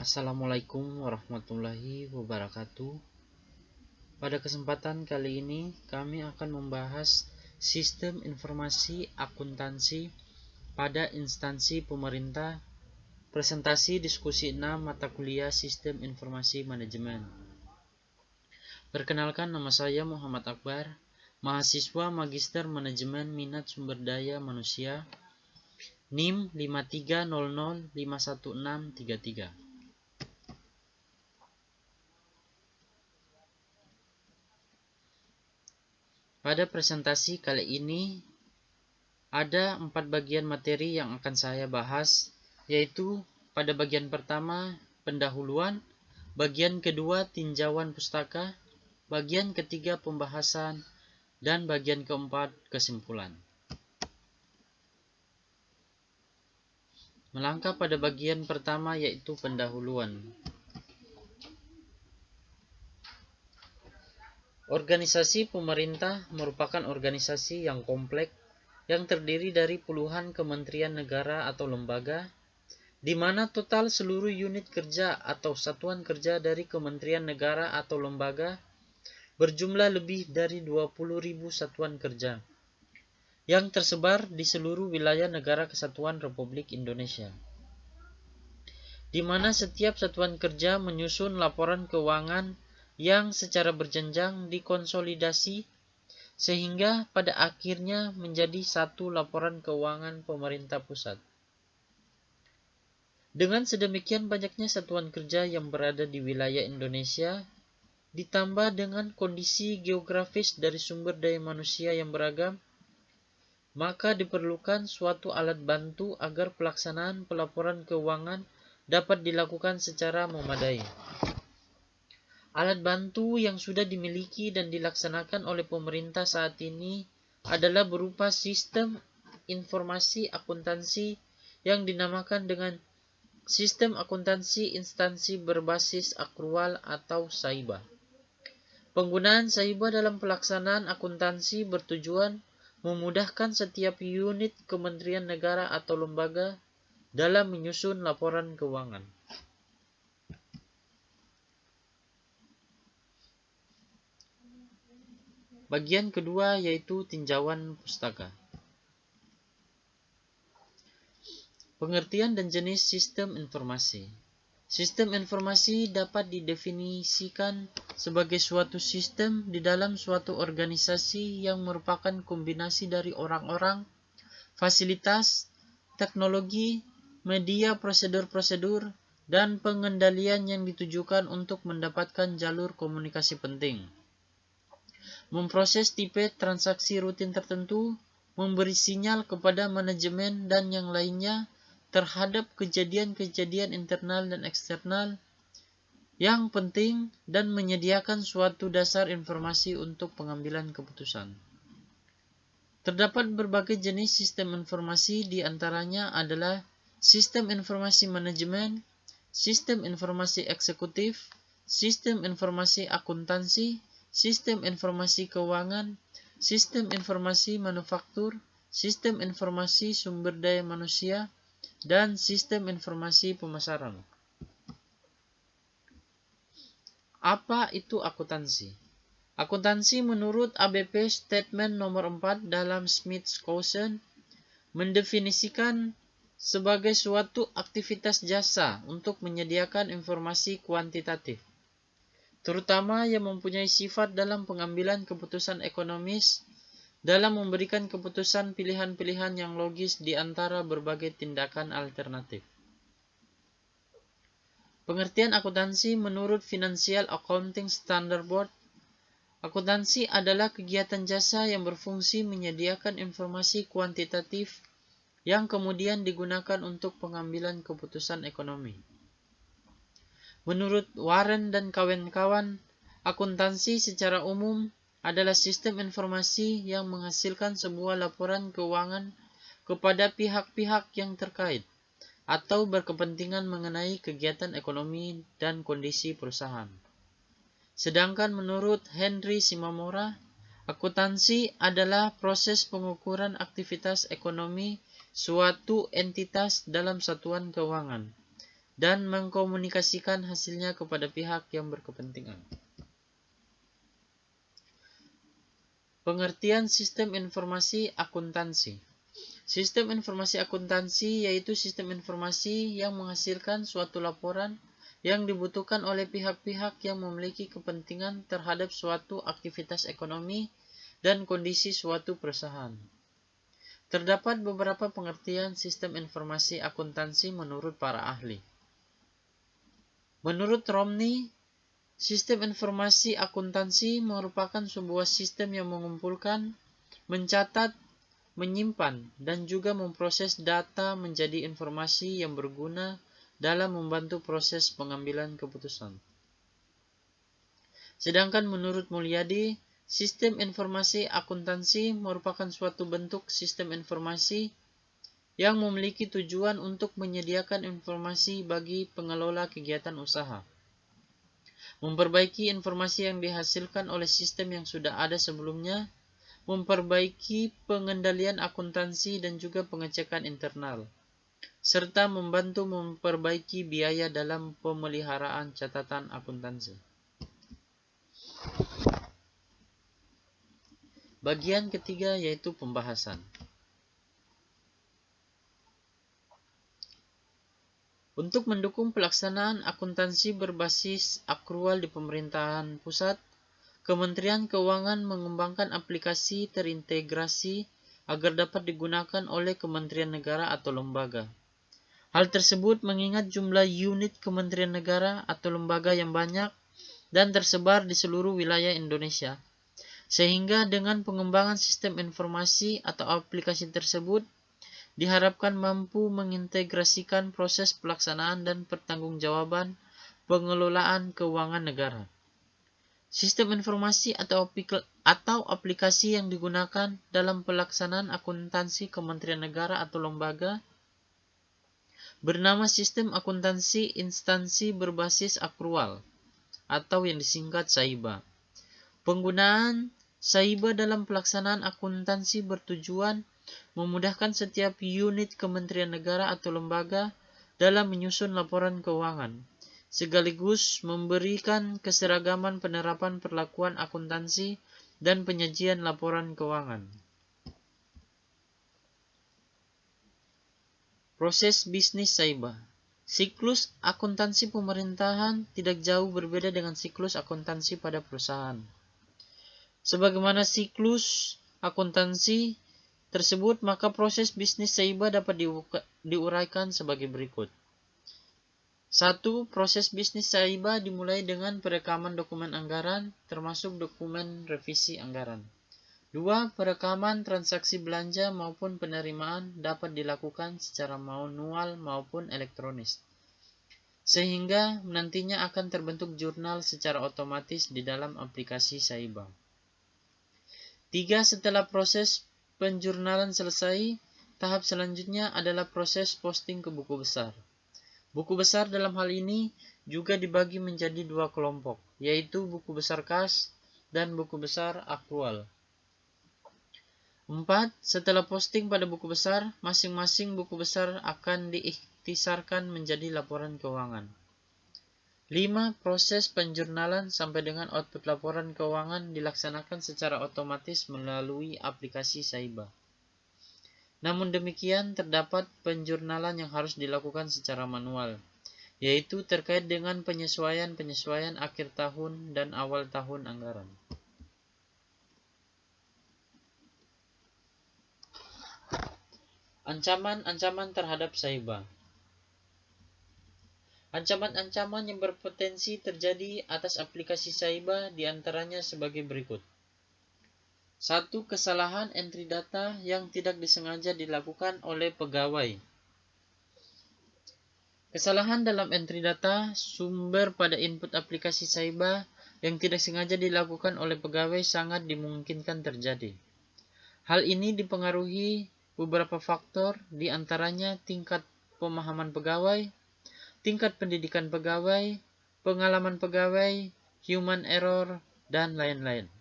Assalamualaikum warahmatullahi wabarakatuh. Pada kesempatan kali ini kami akan membahas sistem informasi akuntansi pada instansi pemerintah, presentasi diskusi 6 mata kuliah Sistem Informasi Manajemen. Perkenalkan, nama saya Muhammad Akbar, mahasiswa Magister Manajemen Minat Sumber Daya Manusia, NIM 53005163. Pada presentasi kali ini ada 4 bagian materi yang akan saya bahas, yaitu pada bagian pertama pendahuluan, bagian kedua tinjauan pustaka, bagian ketiga pembahasan, dan bagian keempat kesimpulan. Melangkah pada bagian pertama, yaitu pendahuluan. Organisasi pemerintah merupakan organisasi yang kompleks yang terdiri dari puluhan kementerian negara atau lembaga, di mana total seluruh unit kerja atau satuan kerja dari kementerian negara atau lembaga berjumlah lebih dari 20.000 satuan kerja yang tersebar di seluruh wilayah negara kesatuan Republik Indonesia, di mana setiap satuan kerja menyusun laporan keuangan yang secara berjenjang dikonsolidasi sehingga pada akhirnya menjadi satu laporan keuangan pemerintah pusat. Dengan sedemikian banyaknya satuan kerja yang berada di wilayah Indonesia, ditambah dengan kondisi geografis dari sumber daya manusia yang beragam, maka diperlukan suatu alat bantu agar pelaksanaan pelaporan keuangan dapat dilakukan secara memadai. Alat bantu yang sudah dimiliki dan dilaksanakan oleh pemerintah saat ini adalah berupa sistem informasi akuntansi yang dinamakan dengan Sistem Akuntansi Instansi Berbasis Akrual atau SAIBA. Penggunaan SAIBA dalam pelaksanaan akuntansi bertujuan memudahkan setiap unit kementerian negara atau lembaga dalam menyusun laporan keuangan. Bagian kedua yaitu tinjauan pustaka. Pengertian dan jenis sistem informasi. Sistem informasi dapat didefinisikan sebagai suatu sistem di dalam suatu organisasi yang merupakan kombinasi dari orang-orang, fasilitas, teknologi, media, prosedur-prosedur, dan pengendalian yang ditujukan untuk mendapatkan jalur komunikasi penting, memproses tipe transaksi rutin tertentu, memberi sinyal kepada manajemen dan yang lainnya terhadap kejadian-kejadian internal dan eksternal yang penting, dan menyediakan suatu dasar informasi untuk pengambilan keputusan. Terdapat berbagai jenis sistem informasi, di antaranya adalah sistem informasi manajemen, sistem informasi eksekutif, sistem informasi akuntansi, sistem informasi keuangan, sistem informasi manufaktur, sistem informasi sumber daya manusia, dan sistem informasi pemasaran. Apa itu akuntansi? Akuntansi menurut ABP Statement nomor 4 dalam Smith-Coulson mendefinisikan sebagai suatu aktivitas jasa untuk menyediakan informasi kuantitatif, terutama yang mempunyai sifat dalam pengambilan keputusan ekonomis, dalam memberikan keputusan pilihan-pilihan yang logis di antara berbagai tindakan alternatif. Pengertian akuntansi menurut Financial Accounting Standard Board. Akuntansi adalah kegiatan jasa yang berfungsi menyediakan informasi kuantitatif yang kemudian digunakan untuk pengambilan keputusan ekonomi. Menurut Warren dan kawan-kawan, akuntansi secara umum adalah sistem informasi yang menghasilkan sebuah laporan keuangan kepada pihak-pihak yang terkait atau berkepentingan mengenai kegiatan ekonomi dan kondisi perusahaan. Sedangkan menurut Henry Shimamura, akuntansi adalah proses pengukuran aktivitas ekonomi suatu entitas dalam satuan keuangan, dan mengkomunikasikan hasilnya kepada pihak yang berkepentingan. Pengertian sistem informasi akuntansi. Sistem informasi akuntansi yaitu sistem informasi yang menghasilkan suatu laporan yang dibutuhkan oleh pihak-pihak yang memiliki kepentingan terhadap suatu aktivitas ekonomi dan kondisi suatu perusahaan. Terdapat beberapa pengertian sistem informasi akuntansi menurut para ahli. Menurut Romney, sistem informasi akuntansi merupakan sebuah sistem yang mengumpulkan, mencatat, menyimpan, dan juga memproses data menjadi informasi yang berguna dalam membantu proses pengambilan keputusan. Sedangkan menurut Mulyadi, sistem informasi akuntansi merupakan suatu bentuk sistem informasi yang memiliki tujuan untuk menyediakan informasi bagi pengelola kegiatan usaha, memperbaiki informasi yang dihasilkan oleh sistem yang sudah ada sebelumnya, memperbaiki pengendalian akuntansi dan juga pengecekan internal, serta membantu memperbaiki biaya dalam pemeliharaan catatan akuntansi. Bagian ketiga yaitu pembahasan. Untuk mendukung pelaksanaan akuntansi berbasis akrual di pemerintahan pusat, Kementerian Keuangan mengembangkan aplikasi terintegrasi agar dapat digunakan oleh kementerian negara atau lembaga. Hal tersebut mengingat jumlah unit kementerian negara atau lembaga yang banyak dan tersebar di seluruh wilayah Indonesia, sehingga dengan pengembangan sistem informasi atau aplikasi tersebut, diharapkan mampu mengintegrasikan proses pelaksanaan dan pertanggungjawaban pengelolaan keuangan negara. Sistem informasi atau aplikasi yang digunakan dalam pelaksanaan akuntansi kementerian negara atau lembaga bernama Sistem Akuntansi Instansi Berbasis Akrual atau yang disingkat SAIBA. Penggunaan SAIBA dalam pelaksanaan akuntansi bertujuan memudahkan setiap unit kementerian negara atau lembaga dalam menyusun laporan keuangan, sekaligus memberikan keseragaman penerapan perlakuan akuntansi dan penyajian laporan keuangan. Proses bisnis SAIBA. Siklus akuntansi pemerintahan tidak jauh berbeda dengan siklus akuntansi pada perusahaan. Sebagaimana siklus akuntansi tersebut, maka proses bisnis SAIBA dapat diuraikan sebagai berikut. 1. Proses bisnis SAIBA dimulai dengan perekaman dokumen anggaran, termasuk dokumen revisi anggaran. 2. Perekaman transaksi belanja maupun penerimaan dapat dilakukan secara manual maupun elektronis, sehingga nantinya akan terbentuk jurnal secara otomatis di dalam aplikasi SAIBA. 3. Setelah proses penjurnalan selesai, tahap selanjutnya adalah proses posting ke buku besar. Buku besar dalam hal ini juga dibagi menjadi dua kelompok, yaitu buku besar kas dan buku besar akrual. 4. Setelah posting pada buku besar, masing-masing buku besar akan diikhtisarkan menjadi laporan keuangan. 5. Proses penjurnalan sampai dengan output laporan keuangan dilaksanakan secara otomatis melalui aplikasi SAIBA. Namun demikian, terdapat penjurnalan yang harus dilakukan secara manual, yaitu terkait dengan penyesuaian akhir tahun dan awal tahun anggaran. Ancaman-ancaman terhadap SAIBA. Ancaman-ancaman yang berpotensi terjadi atas aplikasi SAIBA diantaranya sebagai berikut. 1. Kesalahan entry data yang tidak disengaja dilakukan oleh pegawai. Kesalahan dalam entry data sumber pada input aplikasi SAIBA yang tidak sengaja dilakukan oleh pegawai sangat dimungkinkan terjadi. Hal ini dipengaruhi beberapa faktor, diantaranya tingkat pemahaman pegawai, tingkat pendidikan pegawai, pengalaman pegawai, human error, dan lain-lain.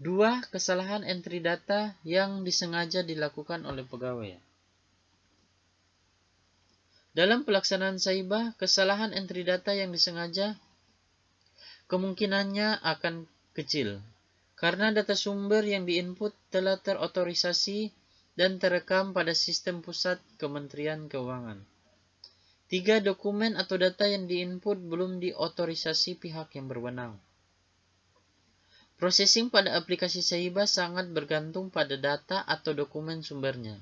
2. Kesalahan entry data yang disengaja dilakukan oleh pegawai. Dalam pelaksanaan Saiba, kesalahan entry data yang disengaja kemungkinannya akan kecil, karena data sumber yang diinput telah terotorisasi dan terekam pada sistem pusat Kementerian Keuangan. 3. Dokumen atau data yang diinput belum diotorisasi pihak yang berwenang. Processing pada aplikasi Saiba sangat bergantung pada data atau dokumen sumbernya.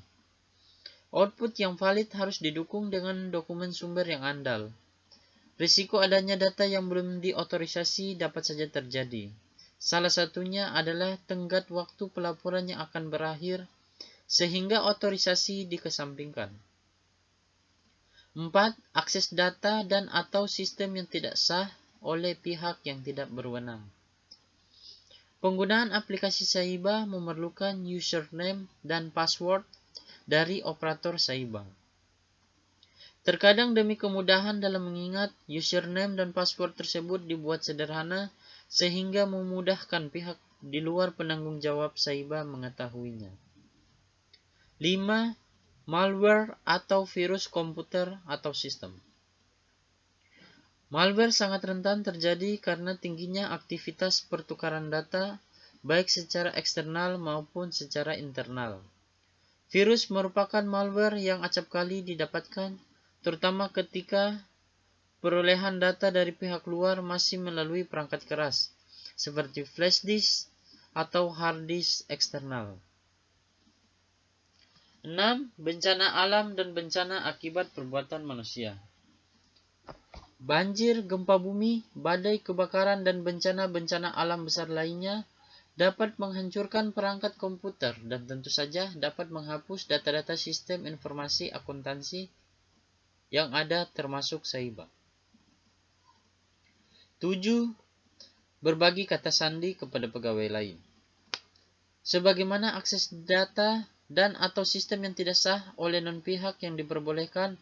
Output yang valid harus didukung dengan dokumen sumber yang andal. Risiko adanya data yang belum diotorisasi dapat saja terjadi. Salah satunya adalah tenggat waktu pelaporan yang akan berakhir sehingga otorisasi dikesampingkan. 4. Akses data dan atau sistem yang tidak sah oleh pihak yang tidak berwenang. Penggunaan aplikasi Saiba memerlukan username dan password dari operator Saiba. Terkadang demi kemudahan dalam mengingat, username dan password tersebut dibuat sederhana sehingga memudahkan pihak di luar penanggung jawab Saiba mengetahuinya. 5. Malware atau virus komputer atau sistem. Malware sangat rentan terjadi karena tingginya aktivitas pertukaran data, baik secara eksternal maupun secara internal. Virus merupakan malware yang acap kali didapatkan, terutama ketika perolehan data dari pihak luar masih melalui perangkat keras, seperti flash disk atau hard disk eksternal. 6. Bencana alam dan bencana akibat perbuatan manusia. Banjir, gempa bumi, badai, kebakaran, dan bencana-bencana alam besar lainnya dapat menghancurkan perangkat komputer dan tentu saja dapat menghapus data-data sistem informasi akuntansi yang ada termasuk Saiba. 7. Berbagi kata sandi kepada pegawai lain. Sebagaimana akses data dan atau sistem yang tidak sah oleh non-pihak yang diperbolehkan,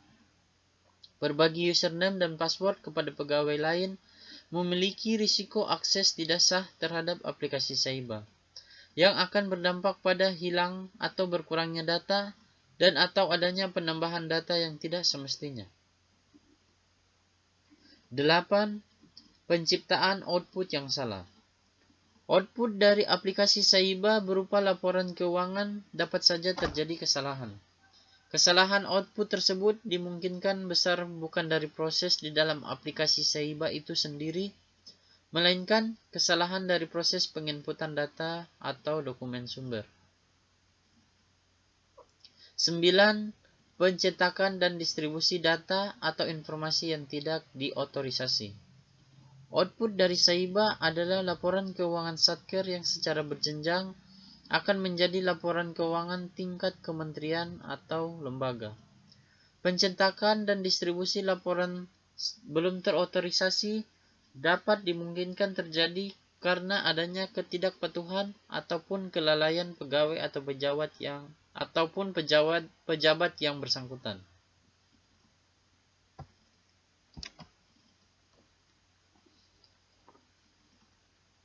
berbagi username dan password kepada pegawai lain memiliki risiko akses tidak sah terhadap aplikasi Saiba, yang akan berdampak pada hilang atau berkurangnya data dan atau adanya penambahan data yang tidak semestinya. 8. Penciptaan output yang salah. Output dari aplikasi Saiba berupa laporan keuangan dapat saja terjadi kesalahan. Kesalahan output tersebut dimungkinkan besar bukan dari proses di dalam aplikasi Saiba itu sendiri, melainkan kesalahan dari proses penginputan data atau dokumen sumber. 9. Pencetakan dan distribusi data atau informasi yang tidak diotorisasi. Output dari Saiba adalah laporan keuangan Satker yang secara berjenjang akan menjadi laporan keuangan tingkat kementerian atau lembaga. Pencetakan dan distribusi laporan belum terotorisasi dapat dimungkinkan terjadi karena adanya ketidakpatuhan ataupun kelalaian pegawai atau pejabat yang bersangkutan.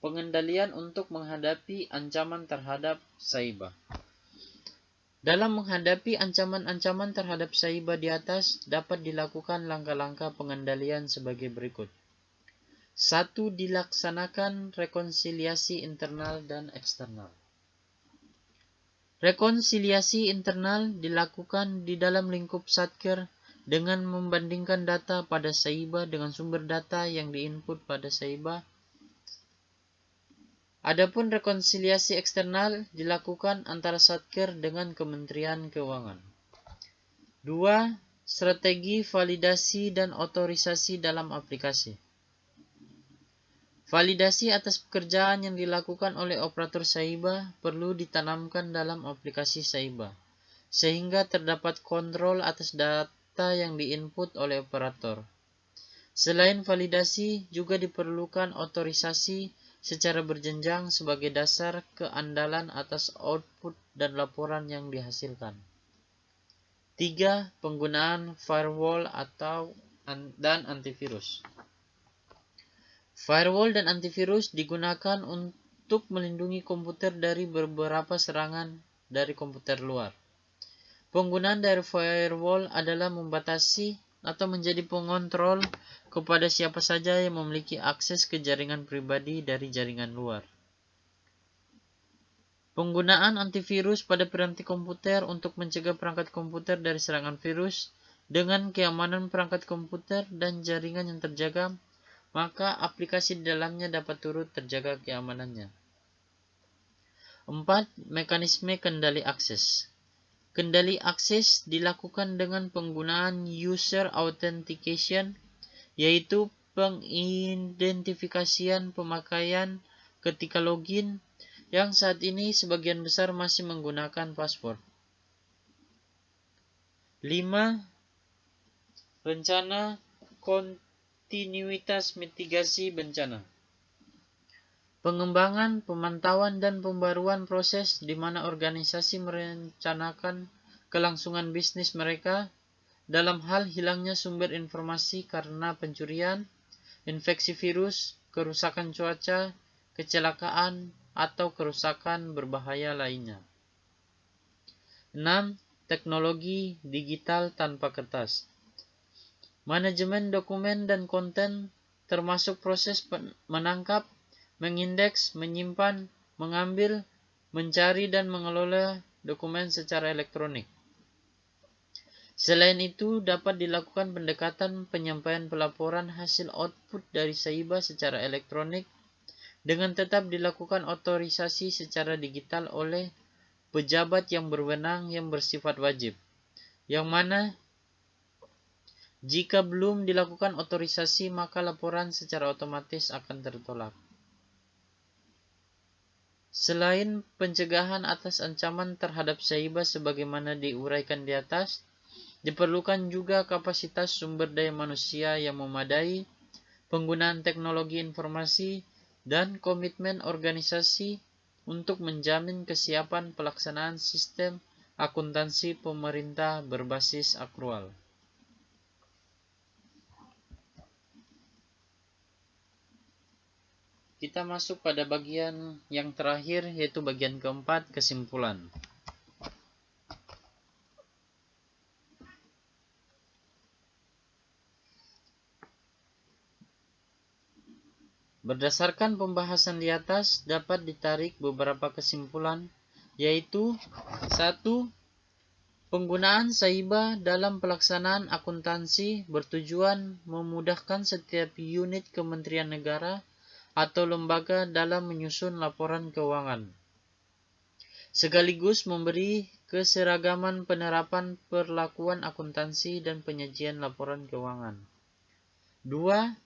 Pengendalian untuk menghadapi ancaman terhadap Saiba. Dalam menghadapi ancaman-ancaman terhadap Saiba di atas, dapat dilakukan langkah-langkah pengendalian sebagai berikut. 1. Dilaksanakan rekonsiliasi internal dan eksternal. Rekonsiliasi internal dilakukan di dalam lingkup Satker dengan membandingkan data pada Saiba dengan sumber data yang diinput pada Saiba. Adapun rekonsiliasi eksternal dilakukan antara Satker dengan Kementerian Keuangan. 2. Strategi validasi dan otorisasi dalam aplikasi. Validasi atas pekerjaan yang dilakukan oleh operator Saiba perlu ditanamkan dalam aplikasi Saiba, sehingga terdapat kontrol atas data yang diinput oleh operator. Selain validasi, juga diperlukan otorisasi secara berjenjang sebagai dasar keandalan atas output dan laporan yang dihasilkan. 3. Penggunaan firewall dan antivirus. Firewall dan antivirus digunakan untuk melindungi komputer dari beberapa serangan dari komputer luar. Penggunaan dari firewall adalah membatasi atau menjadi pengontrol kepada siapa saja yang memiliki akses ke jaringan pribadi dari jaringan luar. Penggunaan antivirus pada piranti komputer untuk mencegah perangkat komputer dari serangan virus dengan keamanan perangkat komputer dan jaringan yang terjaga, maka aplikasi di dalamnya dapat turut terjaga keamanannya. 4. Mekanisme kendali akses. Kendali akses dilakukan dengan penggunaan user authentication, yaitu pengidentifikasian pemakaian ketika login, yang saat ini sebagian besar masih menggunakan password. 5. Rencana kontinuitas mitigasi bencana. Pengembangan, pemantauan, dan pembaruan proses di mana organisasi merencanakan kelangsungan bisnis mereka dalam hal hilangnya sumber informasi karena pencurian, infeksi virus, kerusakan cuaca, kecelakaan, atau kerusakan berbahaya lainnya. 6. Teknologi digital tanpa kertas. Manajemen dokumen dan konten termasuk proses menangkap, mengindeks, menyimpan, mengambil, mencari, dan mengelola dokumen secara elektronik. Selain itu, dapat dilakukan pendekatan penyampaian pelaporan hasil output dari Saiba secara elektronik dengan tetap dilakukan otorisasi secara digital oleh pejabat yang berwenang yang bersifat wajib, yang mana jika belum dilakukan otorisasi maka laporan secara otomatis akan tertolak. Selain pencegahan atas ancaman terhadap Saiba sebagaimana diuraikan di atas, diperlukan juga kapasitas sumber daya manusia yang memadai, penggunaan teknologi informasi, dan komitmen organisasi untuk menjamin kesiapan pelaksanaan sistem akuntansi pemerintah berbasis akrual. Kita masuk pada bagian yang terakhir, yaitu bagian keempat, kesimpulan. Berdasarkan pembahasan di atas, dapat ditarik beberapa kesimpulan, yaitu 1. Penggunaan Saiba dalam pelaksanaan akuntansi bertujuan memudahkan setiap unit kementerian negara atau lembaga dalam menyusun laporan keuangan, sekaligus memberi keseragaman penerapan perlakuan akuntansi dan penyajian laporan keuangan. 2.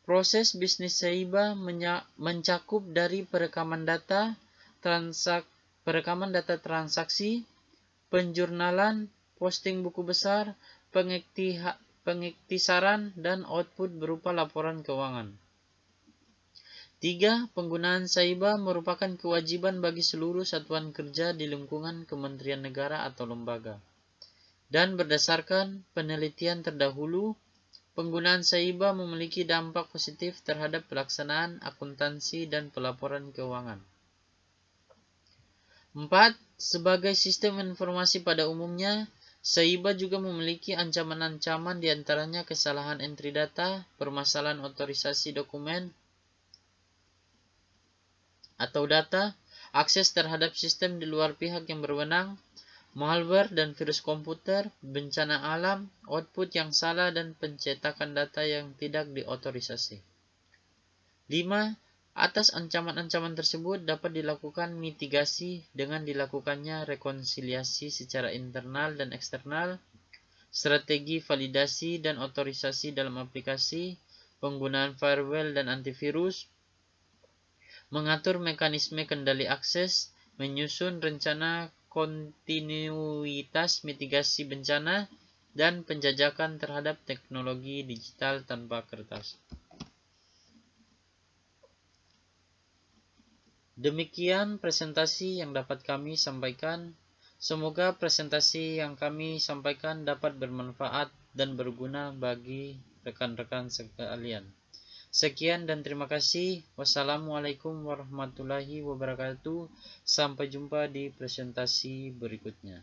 Proses bisnis Saiba mencakup dari perekaman data transaksi, penjurnalan, posting buku besar, pengiktisaran, dan output berupa laporan keuangan. 3. Penggunaan Saiba merupakan kewajiban bagi seluruh satuan kerja di lingkungan kementerian negara atau lembaga. Dan berdasarkan penelitian terdahulu, penggunaan Saiba memiliki dampak positif terhadap pelaksanaan akuntansi dan pelaporan keuangan. 4. Sebagai sistem informasi pada umumnya, Saiba juga memiliki ancaman-ancaman diantaranya kesalahan entry data, permasalahan otorisasi dokumen atau data, akses terhadap sistem di luar pihak yang berwenang, malware dan virus komputer, bencana alam, output yang salah, dan pencetakan data yang tidak diotorisasi. 5. Atas ancaman-ancaman tersebut dapat dilakukan mitigasi dengan dilakukannya rekonsiliasi secara internal dan eksternal, strategi validasi dan otorisasi dalam aplikasi, penggunaan firewall dan antivirus, mengatur mekanisme kendali akses, menyusun rencana kontinuitas mitigasi bencana, dan penjajakan terhadap teknologi digital tanpa kertas. Demikian presentasi yang dapat kami sampaikan. Semoga presentasi yang kami sampaikan dapat bermanfaat dan berguna bagi rekan-rekan sekalian. Sekian dan terima kasih. Wassalamualaikum warahmatullahi wabarakatuh. Sampai jumpa di presentasi berikutnya.